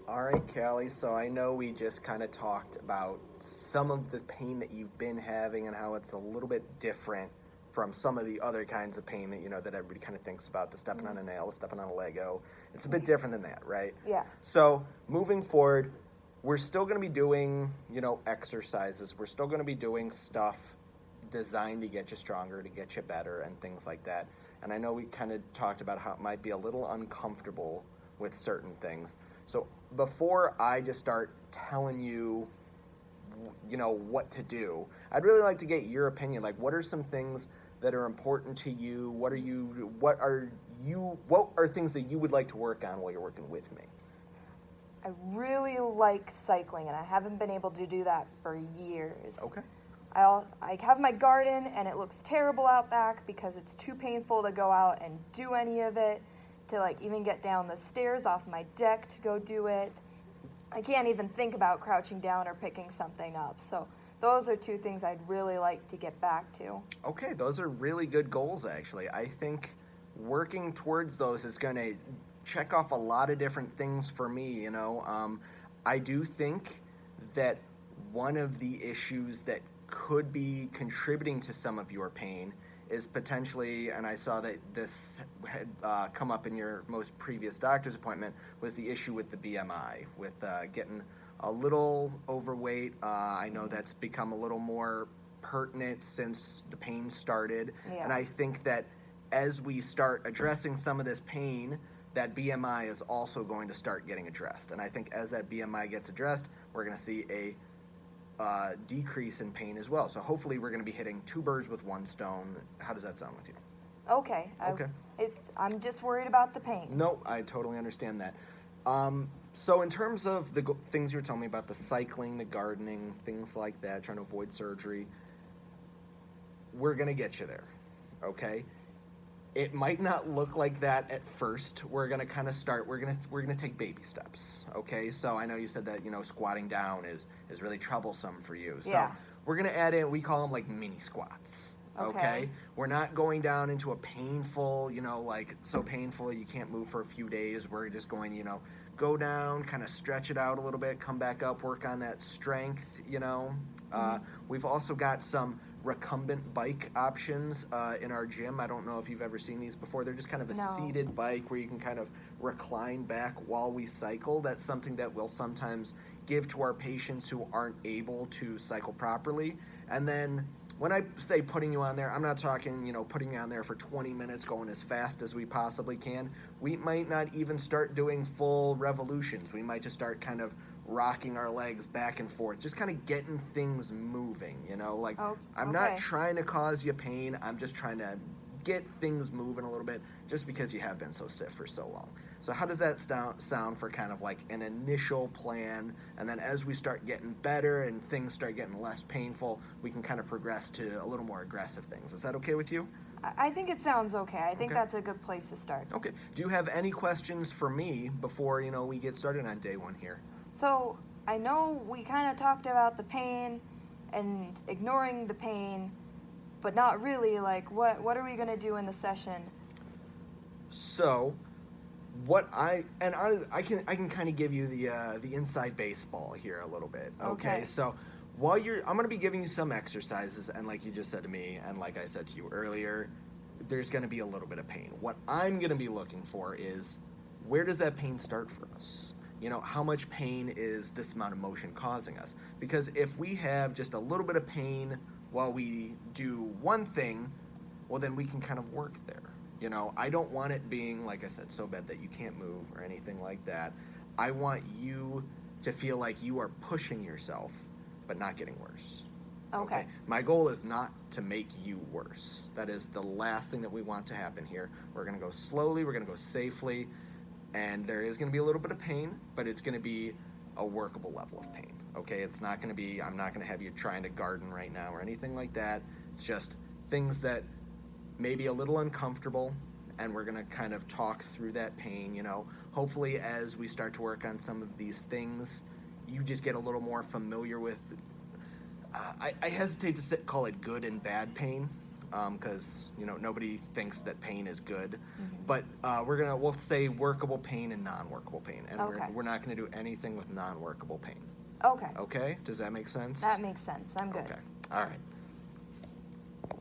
All right, Callie. So I know we just kind of talked about some of the pain that you've been having and how it's a little bit different from some of the other kinds of pain that that everybody kind of thinks about, the stepping on a nail, the stepping on a Lego. It's a bit different than that, right? Yeah. So moving forward, we're still going to be doing, exercises. We're still going to be doing stuff designed to get you stronger, to get you better, and things like that. And I know we kind of talked about how it might be a little uncomfortable with certain things. So before I just start telling you, what to do, I'd really like to get your opinion. Like, what are some things that are important to you? What are things that you would like to work on while you're working with me? I really like cycling, and I haven't been able to do that for years. Okay. I have my garden, and it looks terrible out back because it's too painful to go out and do any of it, to even get down the stairs off my deck to go do it. I can't even think about crouching down or picking something up. So those are two things I'd really like to get back to. Okay, those are really good goals, actually. I think working towards those is going to check off a lot of different things for me, I do think that one of the issues that could be contributing to some of your pain is potentially, and I saw that this had come up in your most previous doctor's appointment, was the issue with the BMI, with getting a little overweight. I know that's become a little more pertinent since the pain started. Yeah. And I think that as we start addressing some of this pain, that BMI is also going to start getting addressed. And I think as that BMI gets addressed, we're going to see a decrease in pain as well. So hopefully we're going to be hitting two birds with one stone. How does that sound with you? Okay. Okay. I'm just worried about the pain. No, I totally understand that. So in terms of the things you were telling me about, the cycling, the gardening, things like that, trying to avoid surgery, we're going to get you there, okay? It might not look like that at first. We're going to kind of start, we're going to take baby steps, okay? So I know you said that, squatting down is really troublesome for you. So Yeah. we're going to add in, we call them like mini squats, okay? We're not going down into a painful, so painful you can't move for a few days. We're just going, go down, kind of stretch it out a little bit, come back up, work on that strength, We've also got some recumbent bike options in our gym. I don't know if you've ever seen these before. They're just kind of a seated bike where you can kind of recline back while we cycle. That's something that we'll sometimes give to our patients who aren't able to cycle properly. And then when I say putting you on there, I'm not talking, putting you on there for 20 minutes going as fast as we possibly can. We might not even start doing full revolutions. We might just start kind of rocking our legs back and forth, just kind of getting things moving, I'm not trying to cause you pain. I'm just trying to get things moving a little bit just because you have been so stiff for so long. So how does that sound for kind of like an initial plan? And then as we start getting better and things start getting less painful, we can kind of progress to a little more aggressive things. Is that okay with you? I think it sounds okay. I think that's a good place to start. Okay. Do you have any questions for me before, we get started on day one here? So I know we kind of talked about the pain and ignoring the pain, but not really. Like, what are we going to do in the session? So I can kind of give you the inside baseball here a little bit. Okay. So I'm going to be giving you some exercises, and like you just said to me, and like I said to you earlier, there's going to be a little bit of pain. What I'm going to be looking for is, where does that pain start for us? How much pain is this amount of motion causing us? Because if we have just a little bit of pain while we do one thing, well, then we can kind of work there. I don't want it being, like I said, so bad that you can't move or anything like that. I want you to feel like you are pushing yourself, but not getting worse. Okay. My goal is not to make you worse. That is the last thing that we want to happen here. We're going to go slowly. We're going to go safely. And there is going to be a little bit of pain, but it's going to be a workable level of pain, okay? It's not going to be, I'm not going to have you trying to garden right now or anything like that. It's just things that may be a little uncomfortable, and we're going to kind of talk through that pain, Hopefully, as we start to work on some of these things, you just get a little more familiar with, I hesitate to call it good and bad pain, because nobody thinks that pain is good. But we'll say workable pain and non-workable pain, and Okay. we're not going to do anything with non-workable pain. Okay. Okay, does that make sense? That makes sense. I'm good. Okay, all right.